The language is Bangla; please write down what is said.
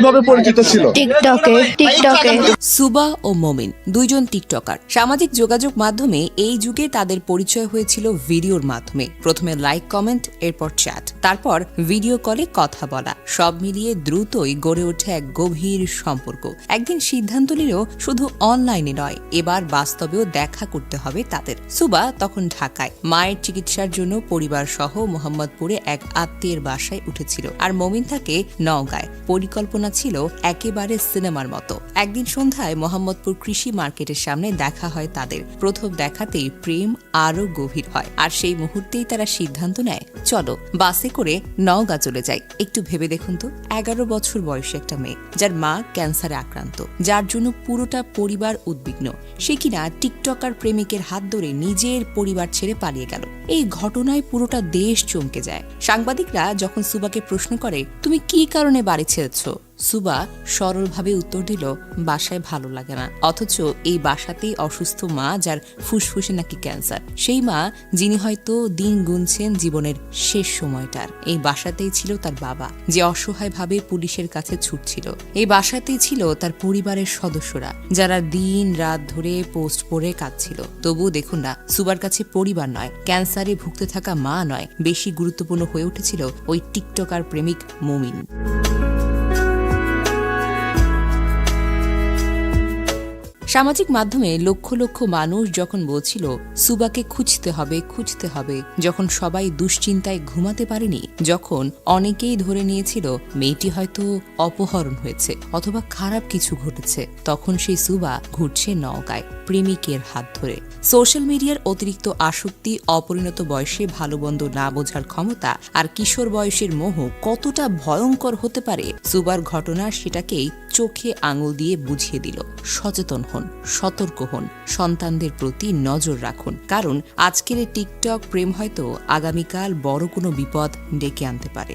কিভাবে পরিচিত ছিল? টিকটকে। সুবা ও মমিন দুইজন টিকটকার। সামাজিক যোগাযোগ মাধ্যমে এই যুগে তাদের পরিচয় হয়েছিল ভিডিওর মাধ্যমে। প্রথমে লাইক, কমেন্ট, এরপর চ্যাট, তারপর ভিডিও কলে কথা বলা। সব মিলিয়ে দ্রুতই গড়ে ওঠে এক গভীর সম্পর্ক। একদিন সিদ্ধান্ত নিল শুধু অনলাইনে নয়, এবার বাস্তবেও দেখা করতে হবে তাদের। সুবা তখন ঢাকায় মায়ের চিকিৎসার জন্য পরিবার সহ মোহাম্মদপুরে এক আত্মীয়ের বাসায় উঠেছিল, আর মমিন থাকে নওগাঁয়। পরিকল্পনা ছিল একেবারে সিনেমার মতো। একদিন সন্ধ্যায় মোহাম্মদপুর কৃষি মার্কেটের সামনে দেখা হয় তাদের। প্রথম দেখাতেই প্রেম আরো গভীর হয়, আর সেই মুহূর্তেই তারা সিদ্ধান্ত নেয়, চলো বাসে করে নওগাঁ চলে যাই। একটু ভেবে দেখুন তো, 11 বছর বয়সী একটা মেয়ে, যার মা ক্যান্সারে আক্রান্ত, যার জন্য পুরোটা পরিবার উদ্বিগ্ন, সে কিনা টিকটকার প্রেমিকের হাত ধরে নিজের পরিবার ছেড়ে পালিয়ে গেল। এই ঘটনায় পুরোটা দেশ চমকে যায়। সাংবাদিকরা যখন সুবাকে প্রশ্ন করে, তুমি কি কারণে বাড়ি ছেড়েছ, সুবা সরলভাবে উত্তর দিল, বাসায় ভালো লাগে না। অথচ এই বাসাতেই অসুস্থ মা, যার ফুসফুসে নাকি ক্যান্সার। সেই মা যিনি হয়তো দিন গুনছেন জীবনের শেষ সময়টার। এই বাসাতেই ছিল তার বাবা, যে অসহায়ভাবে পুলিশের কাছে ছুটছিল। এই বাসাতেই ছিল তার পরিবারের সদস্যরা, যারা দিন রাত ধরে পোস্ট পড়ে কাঁদছিল। তবুও দেখুন না, সুবার কাছে পরিবার নয়, ক্যান্সারে ভুগতে থাকা মা নয়, বেশি গুরুত্বপূর্ণ হয়ে উঠেছিল ওই টিকটকার প্রেমিক মমিন। সামাজিক মাধ্যমে লক্ষ লক্ষ মানুষ যখন বলছিল সুবাকে খুঁজতে হবে, যখন সবাই দুশ্চিন্তায় ঘুমাতে পারেনি, যখন অনেকেই ধরে নিয়েছিল মেয়েটি হয়তো অপহরণ হয়েছে অথবা খারাপ কিছু ঘটেছে, তখন সেই সুবা ঘুরছে নওগাঁয় প্রেমিকের হাত ধরে। সোশ্যাল মিডিয়ার অতিরিক্ত আসক্তি, অপরিণত বয়সে ভালো মন্দ না বোঝার ক্ষমতা, আর কিশোর বয়সের মোহ কতটা ভয়ঙ্কর হতে পারে, সুবার ঘটনা সেটাকেই চোখে আঙুল দিয়ে বুঝিয়ে দিল। সচেতন হন, সতর্ক হন, সন্তানদের প্রতি নজর রাখুন, কারণ আজকের এই টিকটক প্রেম হয়তো আগামীকাল বড় কোনো বিপদ ডেকে আনতে পারে।